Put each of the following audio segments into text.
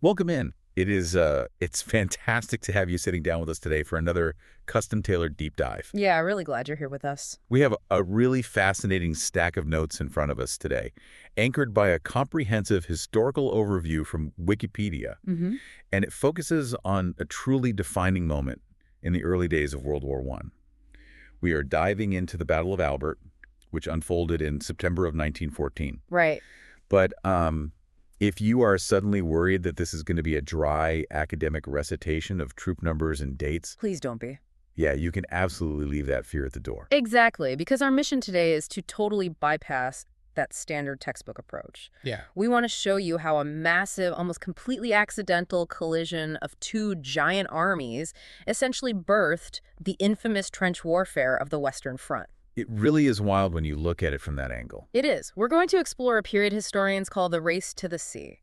Welcome in. It's fantastic to have you sitting down with us today for another custom-tailored deep dive. Yeah, really glad you're here with us. We have a really fascinating stack of notes in front of us today, anchored by a comprehensive historical overview from Wikipedia, and it focuses on a truly defining moment in the early days of World War I. We are diving into the Battle of Albert, which unfolded in September of 1914. Right. But if you are suddenly worried that this is going to be a dry academic recitation of troop numbers and dates, Please don't be. yeah, you can absolutely leave that fear at the door. Exactly, because our mission today is to totally bypass that standard textbook approach. Yeah. We want to show you how a massive, almost completely accidental collision of two giant armies essentially birthed the infamous trench warfare of the Western Front. It really is wild when you look at it from that angle. It is. We're going to explore a period historians call the Race to the Sea.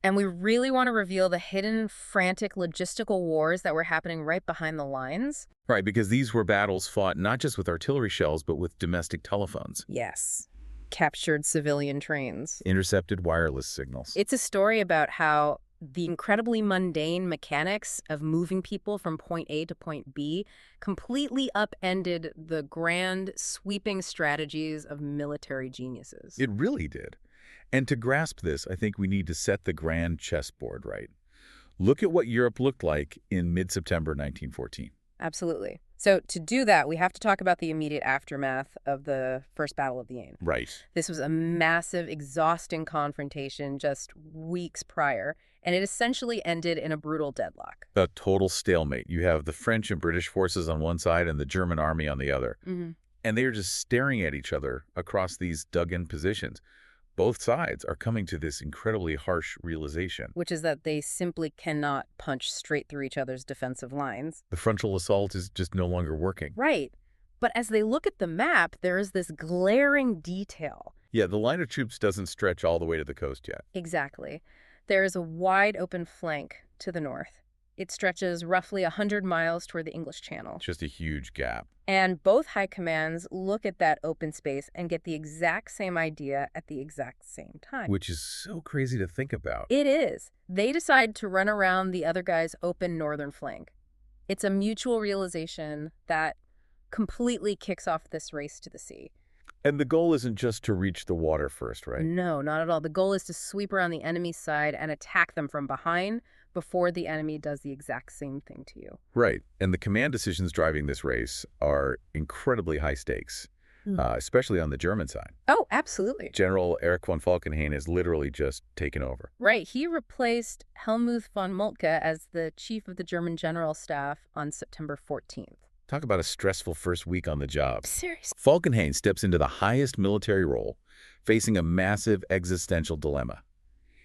And we really want to reveal the hidden, frantic logistical wars that were happening right behind the lines. Right, because these were battles fought not just with artillery shells, but with domestic telephones, Yes. Captured civilian trains. intercepted wireless signals. It's a story about how the incredibly mundane mechanics of moving people from point A to point B completely upended the grand, sweeping strategies of military geniuses. It really did. And to grasp this, I think we need to set the grand chessboard right. Look at what Europe looked like in mid-September 1914. Absolutely. So to do that, we have to talk about the immediate aftermath of the First Battle of the Aisne. Right. This was a massive, exhausting confrontation just weeks prior, and it essentially ended in a brutal deadlock. A total stalemate. You have the French and British forces on one side and the German army on the other. And they are just staring at each other across these dug-in positions. Both sides are coming to this incredibly harsh realization. Which is that they simply cannot punch straight through each other's defensive lines. The frontal assault is just no longer working. Right. But as they look at the map, there is this glaring detail. Yeah, the line of troops doesn't stretch all the way to the coast yet. Exactly. There is a wide open flank to the north. It stretches roughly 100 miles toward the English Channel. Just a huge gap. And both high commands look at that open space and get the exact same idea at the exact same time. Which is so crazy to think about. It is. They decide to run around the other guy's open northern flank. It's a mutual realization that completely kicks off this race to the sea. And the goal isn't just to reach the water first, right? No, not at all. The goal is to sweep around the enemy's side and attack them from behind before the enemy does the exact same thing to you. Right. And the command decisions driving this race are incredibly high stakes, especially on the German side. Oh, absolutely. General Erich von Falkenhayn has literally just taken over. Right. He replaced Helmuth von Moltke as the chief of the German general staff on September 14th. Talk about a stressful first week on the job. Seriously. Falkenhayn steps into the highest military role, facing a massive existential dilemma.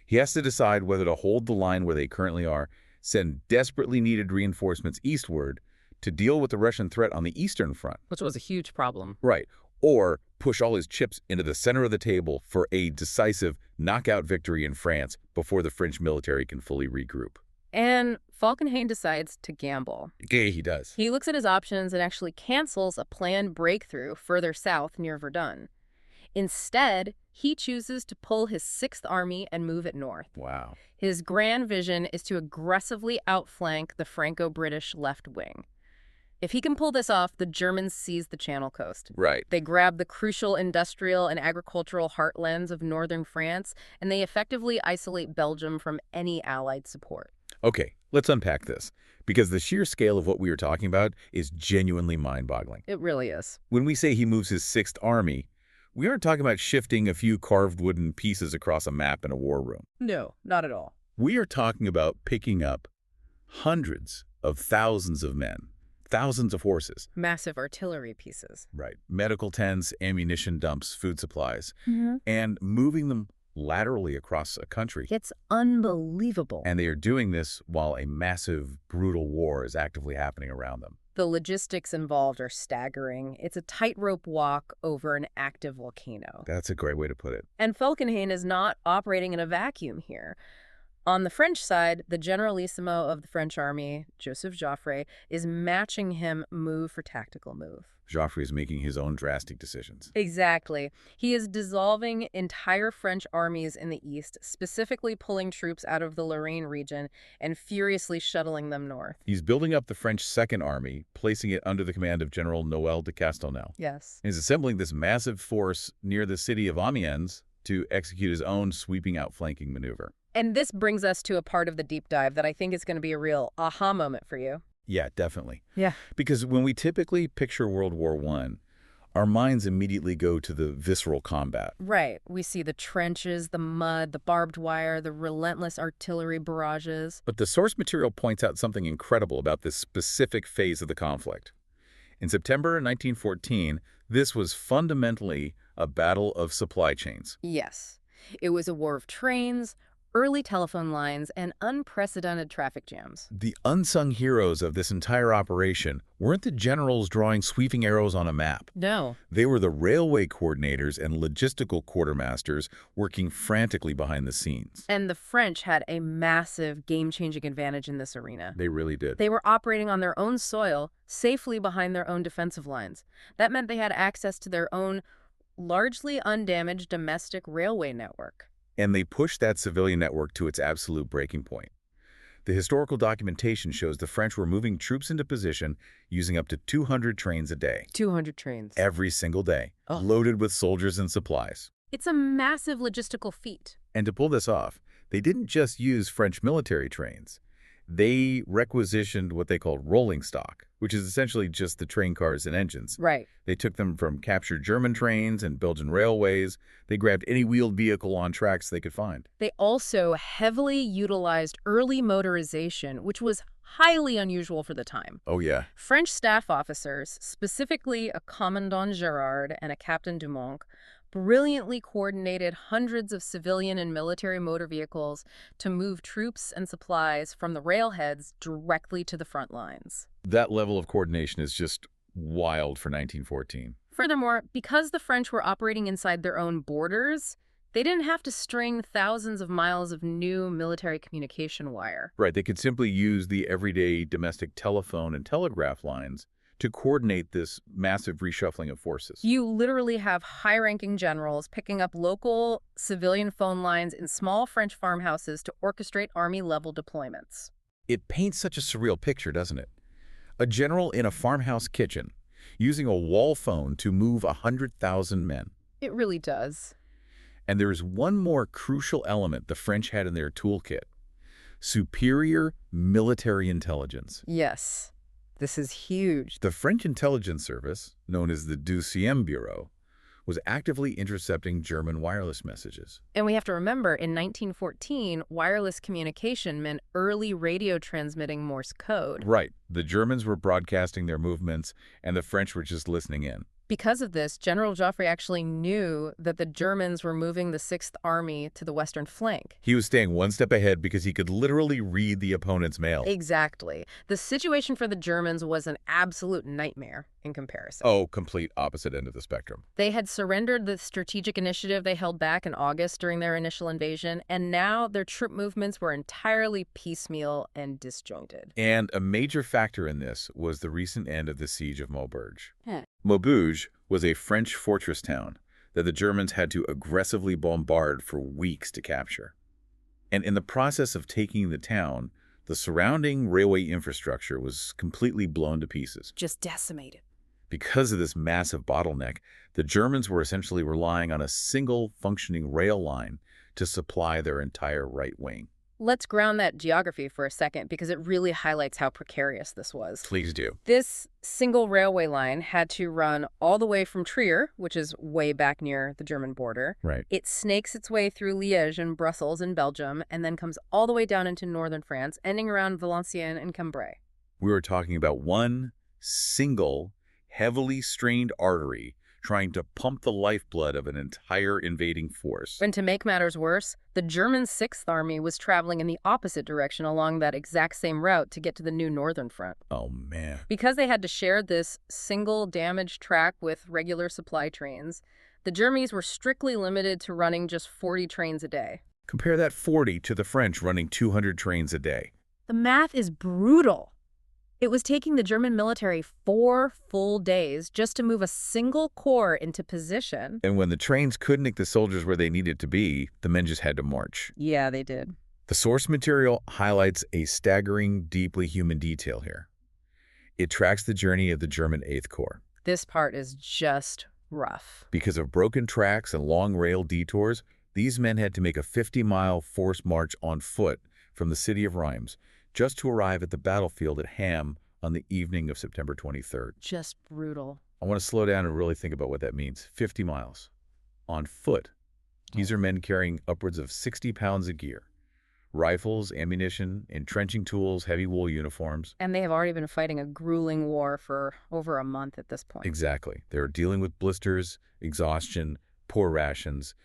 He has to decide whether to hold the line where they currently are, send desperately needed reinforcements eastward to deal with the Russian threat on the Eastern Front. Which was a huge problem. Right. Or push all his chips into the center of the table for a decisive knockout victory in France before the French military can fully regroup. And Falkenhayn decides to gamble. Okay, he does. He looks at his options and actually cancels a planned breakthrough further south near Verdun. Instead, he chooses to pull his 6th Army and move it north. Wow. His grand vision is to aggressively outflank the Franco-British left wing. If he can pull this off, the Germans seize the Channel coast. Right. They grab the crucial industrial and agricultural heartlands of northern France, and they effectively isolate Belgium from any Allied support. Okay, let's unpack this, because the sheer scale of what we are talking about is genuinely mind-boggling. It really is. When we say he moves his 6th Army, we aren't talking about shifting a few carved wooden pieces across a map in a war room. No, not at all. We are talking about picking up hundreds of thousands of men, thousands of horses. Massive artillery pieces. Right. Medical tents, ammunition dumps, food supplies, and moving them laterally across a country. It's unbelievable. And they are doing this while a massive, brutal war is actively happening around them. The logistics involved are staggering. It's a tightrope walk over an active volcano. That's a great way to put it. And Falkenhayn is not operating in a vacuum here. On the French side, the Generalissimo of the French army, Joseph Joffre, is matching him move for tactical move. Joffre is making his own drastic decisions. Exactly. He is dissolving entire French armies in the east, specifically pulling troops out of the Lorraine region and furiously shuttling them north. He's building up the French Second Army, placing it under the command of General Noël de Castelnau. Yes. He's assembling this massive force near the city of Amiens to execute his own sweeping outflanking maneuver. And this brings us to a part of the deep dive that I think is going to be a real aha moment for you. Yeah, definitely. Yeah. Because when we typically picture World War I, our minds immediately go to the visceral combat. Right. We see the trenches, the mud, the barbed wire, the relentless artillery barrages. But the source material points out something incredible about this specific phase of the conflict. In September 1914, this was fundamentally a battle of supply chains. Yes. It was a war of trains, early telephone lines, and unprecedented traffic jams. The unsung heroes of this entire operation weren't the generals drawing sweeping arrows on a map. No. They were the railway coordinators and logistical quartermasters working frantically behind the scenes. And the French had a massive game-changing advantage in this arena. They really did. They were operating on their own soil, safely behind their own defensive lines. That meant they had access to their own largely undamaged domestic railway network. And they pushed that civilian network to its absolute breaking point. The historical documentation shows the French were moving troops into position using up to 200 trains a day. 200 trains. Every single day, Oh. loaded with soldiers and supplies. It's a massive logistical feat. And to pull this off, they didn't just use French military trains. They requisitioned what they called rolling stock, which is essentially just the train cars and engines. Right. They took them from captured German trains and Belgian railways. They grabbed any wheeled vehicle on tracks they could find. They also heavily utilized early motorization, which was highly unusual for the time. Oh, yeah. French staff officers, specifically a Commandant Gerard and a Captain Dumont, brilliantly coordinated hundreds of civilian and military motor vehicles to move troops and supplies from the railheads directly to the front lines. That level of coordination is just wild for 1914. Furthermore, because the French were operating inside their own borders, they didn't have to string thousands of miles of new military communication wire. Right, they could simply use the everyday domestic telephone and telegraph lines to coordinate this massive reshuffling of forces. You literally have high-ranking generals picking up local civilian phone lines in small French farmhouses to orchestrate army-level deployments. It paints such a surreal picture, doesn't it? A general in a farmhouse kitchen using a wall phone to move 100,000 men. It really does. And there is one more crucial element the French had in their toolkit: superior military intelligence. Yes. This is huge. The French intelligence service, known as the DCM Bureau, was actively intercepting German wireless messages. And we have to remember, in 1914, wireless communication meant early radio transmitting Morse code. Right. The Germans were broadcasting their movements, and the French were just listening in. Because of this, General Joffre actually knew that the Germans were moving the 6th Army to the western flank. He was staying one step ahead because he could literally read the opponent's mail. Exactly. The situation for the Germans was an absolute nightmare in comparison. Oh, complete opposite end of the spectrum. They had surrendered the strategic initiative they held back in August during their initial invasion, and now their troop movements were entirely piecemeal and disjointed. And a major factor in this was the recent end of the siege of Maubeuge. Huh. Maubeuge was a French fortress town that the Germans had to aggressively bombard for weeks to capture. And in the process of taking the town, the surrounding railway infrastructure was completely blown to pieces. Just decimated. Because of this massive bottleneck, the Germans were essentially relying on a single functioning rail line to supply their entire right wing. Let's ground that geography for a second because it really highlights how precarious this was. Please do. This single railway line had to run all the way from Trier, which is way back near the German border. Right. It snakes its way through Liège and Brussels in Belgium and then comes all the way down into northern France, ending around Valenciennes and Cambrai. We were talking about one single, heavily strained artery trying to pump the lifeblood of an entire invading force. And to make matters worse, the German 6th Army was traveling in the opposite direction along that exact same route to get to the new northern front. Oh, man. Because they had to share this single damaged track with regular supply trains, the Germans were strictly limited to running just 40 trains a day. Compare that 40 to the French running 200 trains a day. The math is brutal. It was taking the German military 4 full days just to move a single corps into position. And when the trains couldn't get the soldiers where they needed to be, the men just had to march. Yeah, they did. The source material highlights a staggering, deeply human detail here. It tracks the journey of the German Eighth Corps. This part is just rough. Because of broken tracks and long rail detours, these men had to make a 50-mile forced march on foot from the city of Reims just to arrive at the battlefield at Ham on the evening of September 23rd. Just brutal. I want to slow down and really think about what that means. 50 miles on foot. These are men carrying upwards of 60 pounds of gear. Rifles, ammunition, entrenching tools, heavy wool uniforms. And they have already been fighting a grueling war for over a month at this point. Exactly. They're dealing with blisters, exhaustion, poor rations,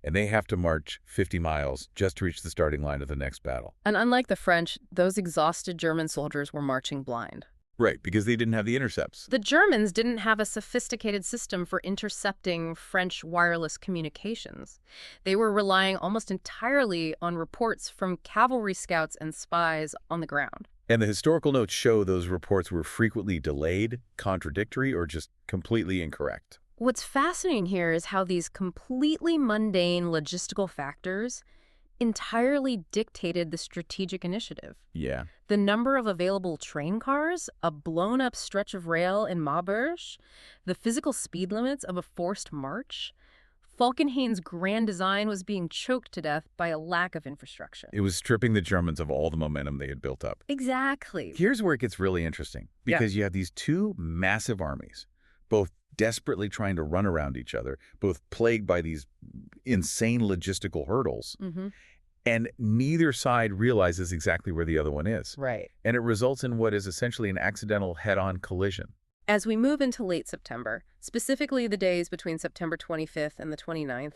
and they have to march 50 miles just to reach the starting line of the next battle. And unlike the French, those exhausted German soldiers were marching blind. Right, because they didn't have the intercepts. The Germans didn't have a sophisticated system for intercepting French wireless communications. They were relying almost entirely on reports from cavalry scouts and spies on the ground. And the historical notes show those reports were frequently delayed, contradictory, or just completely incorrect. What's fascinating here is how these completely mundane logistical factors entirely dictated the strategic initiative. Yeah. The number of available train cars, a blown-up stretch of rail in Maubeuge, the physical speed limits of a forced march. Falkenhayn's grand design was being choked to death by a lack of infrastructure. It was stripping the Germans of all the momentum they had built up. Exactly. Here's where it gets really interesting, because you have these two massive armies, both desperately trying to run around each other, both plagued by these insane logistical hurdles. And neither side realizes exactly where the other one is. Right. And it results in what is essentially an accidental head-on collision. As we move into late September, specifically the days between September 25th and the 29th,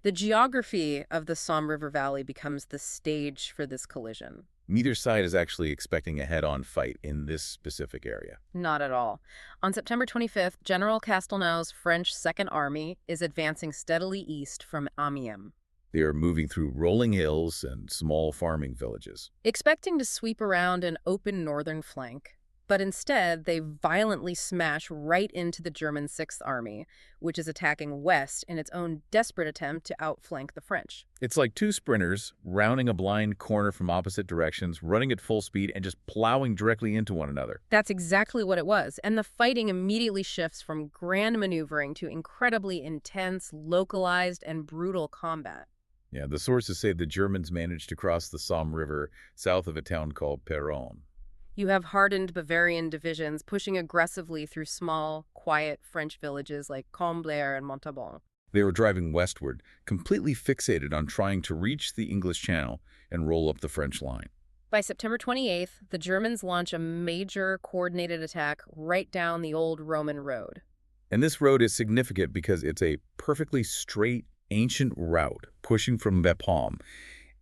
the geography of the Somme River Valley becomes the stage for this collision. Neither side is actually expecting a head-on fight in this specific area. Not at all. On September 25th, General Castelnau's French Second Army is advancing steadily east from Amiens. They are moving through rolling hills and small farming villages, expecting to sweep around an open northern flank. But instead, they violently smash right into the German Sixth Army, which is attacking west in its own desperate attempt to outflank the French. It's like two sprinters rounding a blind corner from opposite directions, running at full speed, and just plowing directly into one another. That's exactly what it was, and the fighting immediately shifts from grand maneuvering to incredibly intense, localized, and brutal combat. Yeah, the sources say the Germans managed to cross the Somme River south of a town called Péronne. You have hardened Bavarian divisions pushing aggressively through small, quiet French villages like Comblère and Montauban. They were driving westward, completely fixated on trying to reach the English Channel and roll up the French line. By September 28th, the Germans launch a major coordinated attack right down the old Roman road. And this road is significant because it's a perfectly straight, ancient route pushing from Bapaume,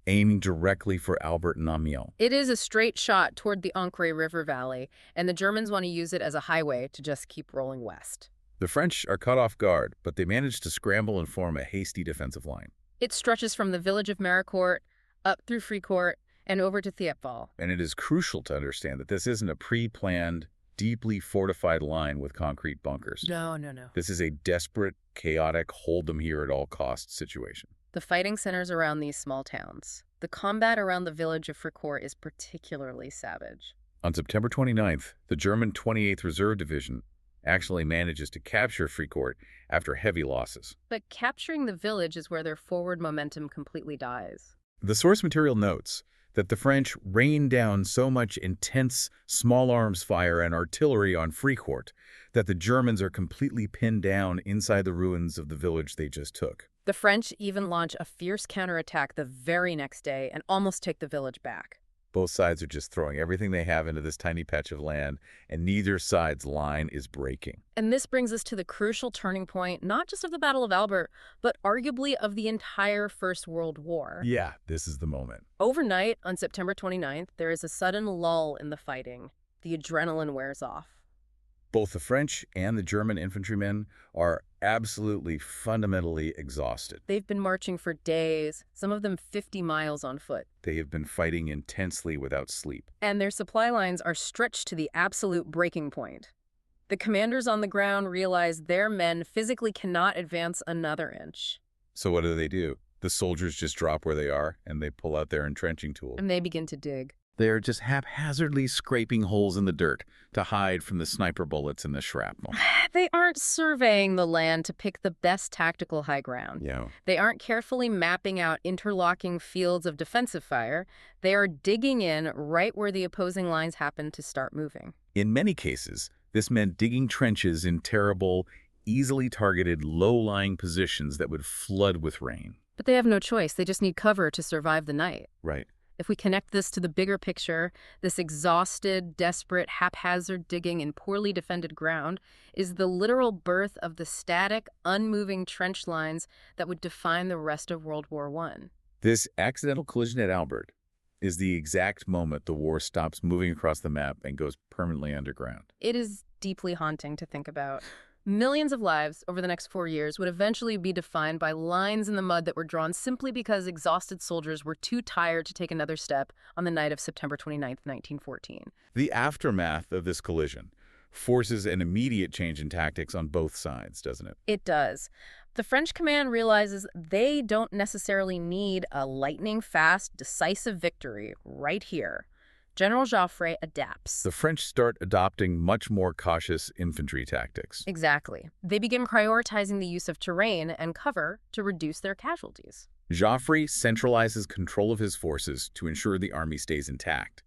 aiming directly for Albert and Amiens. It is a straight shot toward the Ancre River Valley, and the Germans want to use it as a highway to just keep rolling west. The French are caught off guard, but they manage to scramble and form a hasty defensive line. It stretches from the village of Maricourt up through Fricourt and over to Thiepval. And it is crucial to understand that this isn't a pre-planned, deeply fortified line with concrete bunkers. No. This is a desperate, chaotic, hold-them-here-at-all-costs situation. The fighting centers around these small towns. The combat around the village of Fricourt is particularly savage. On September 29th, the German 28th Reserve Division actually manages to capture Fricourt after heavy losses. But capturing the village is where their forward momentum completely dies. The source material notes that the French rained down so much intense small arms fire and artillery on Fricourt that the Germans are completely pinned down inside the ruins of the village they just took. The French even launch a fierce counterattack the very next day and almost take the village back. Both sides are just throwing everything they have into this tiny patch of land, and neither side's line is breaking. And this brings us to the crucial turning point, not just of the Battle of Albert, but arguably of the entire First World War. Yeah, this is the moment. Overnight, on September 29th, there is a sudden lull in the fighting. The adrenaline wears off. Both the French and the German infantrymen are absolutely, fundamentally exhausted. They've been marching for days, some of them 50 miles on foot. They have been fighting intensely without sleep. And their supply lines are stretched to the absolute breaking point. The commanders on the ground realize their men physically cannot advance another inch. So what do? The soldiers just drop where they are, and they pull out their entrenching tools. And they begin to dig. They are just haphazardly scraping holes in the dirt to hide from the sniper bullets and the shrapnel. They aren't surveying the land to pick the best tactical high ground. Yeah. They aren't carefully mapping out interlocking fields of defensive fire. They are digging in right where the opposing lines happen to start moving. In many cases, this meant digging trenches in terrible, easily targeted, low-lying positions that would flood with rain. But they have no choice. They just need cover to survive the night. Right. If we connect this to the bigger picture, this exhausted, desperate, haphazard digging in poorly defended ground is the literal birth of the static, unmoving trench lines that would define the rest of World War I. This accidental collision at Albert is the exact moment the war stops moving across the map and goes permanently underground. It is deeply haunting to think about. Millions of lives over the next 4 years would eventually be defined by lines in the mud that were drawn simply because exhausted soldiers were too tired to take another step on the night of September 29, 1914. The aftermath of this collision forces an immediate change in tactics on both sides, doesn't it? It does. The French command realizes they don't necessarily need a lightning-fast, decisive victory right here. General Joffre adapts. The French start adopting much more cautious infantry tactics. Exactly. They begin prioritizing the use of terrain and cover to reduce their casualties. Joffre centralizes control of his forces to ensure the army stays intact,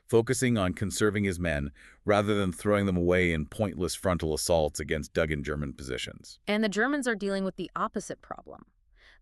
focusing on conserving his men rather than throwing them away in pointless frontal assaults against dug-in German positions. And the Germans are dealing with the opposite problem.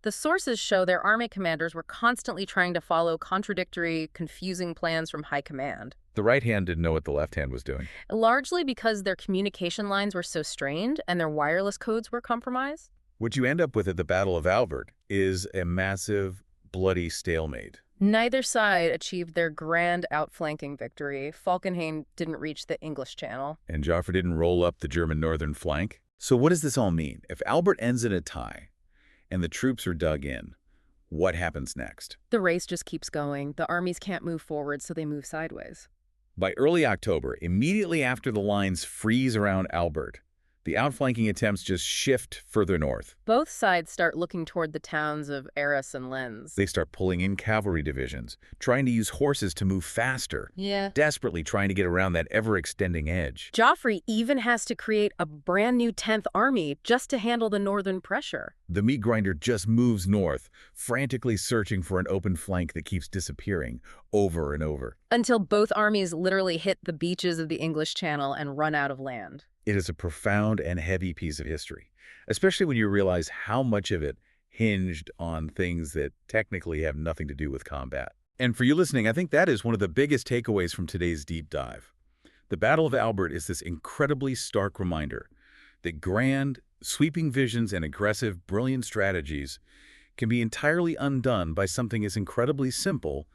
The sources show their army commanders were constantly trying to follow contradictory, confusing plans from high command. The right hand didn't know what the left hand was doing. Largely because their communication lines were so strained and their wireless codes were compromised. What you end up with at the Battle of Albert is a massive, bloody stalemate. Neither side achieved their grand outflanking victory. Falkenhayn didn't reach the English Channel. And Joffre didn't roll up the German northern flank. So what does this all mean? If Albert ends in a tie, and the troops are dug in, what happens next? The race just keeps going. The armies can't move forward, so they move sideways. By early October, immediately after the lines freeze around Albert, the outflanking attempts just shift further north. Both sides start looking toward the towns of Arras and Lens. They start pulling in cavalry divisions, trying to use horses to move faster, desperately trying to get around that ever-extending edge. Joffre even has to create a brand new 10th Army just to handle the northern pressure. The meat grinder just moves north, frantically searching for an open flank that keeps disappearing over and over. Until both armies literally hit the beaches of the English Channel and run out of land. It is a profound and heavy piece of history, especially when you realize how much of it hinged on things that technically have nothing to do with combat. And for you listening, I think that is one of the biggest takeaways from today's deep dive. The Battle of Albert is this incredibly stark reminder that grand, sweeping visions and aggressive, brilliant strategies can be entirely undone by something as incredibly simple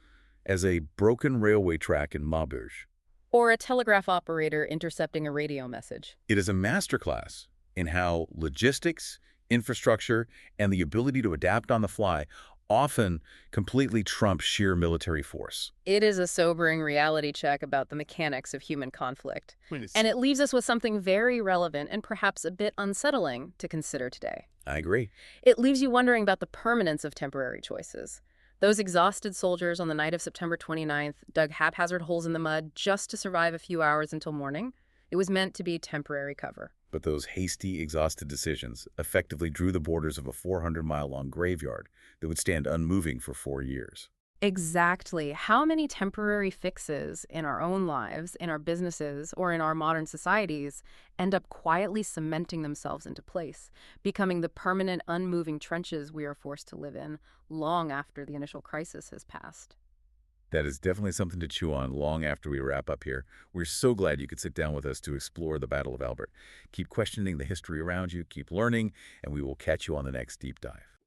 as a broken railway track in Maubeuge. Or a telegraph operator intercepting a radio message. It is a masterclass in how logistics, infrastructure, and the ability to adapt on the fly often completely trump sheer military force. It is a sobering reality check about the mechanics of human conflict. And it leaves us with something very relevant and perhaps a bit unsettling to consider today. I agree. It leaves you wondering about the permanence of temporary choices. Those exhausted soldiers on the night of September 29th dug haphazard holes in the mud just to survive a few hours until morning. It was meant to be temporary cover. But those hasty, exhausted decisions effectively drew the borders of a 400-mile-long graveyard that would stand unmoving for 4 years. Exactly. How many temporary fixes in our own lives, in our businesses, or in our modern societies end up quietly cementing themselves into place, becoming the permanent, unmoving trenches we are forced to live in long after the initial crisis has passed? That is definitely something to chew on long after we wrap up here. We're so glad you could sit down with us to explore the Battle of Albert. Keep questioning the history around you, keep learning, and we will catch you on the next deep dive.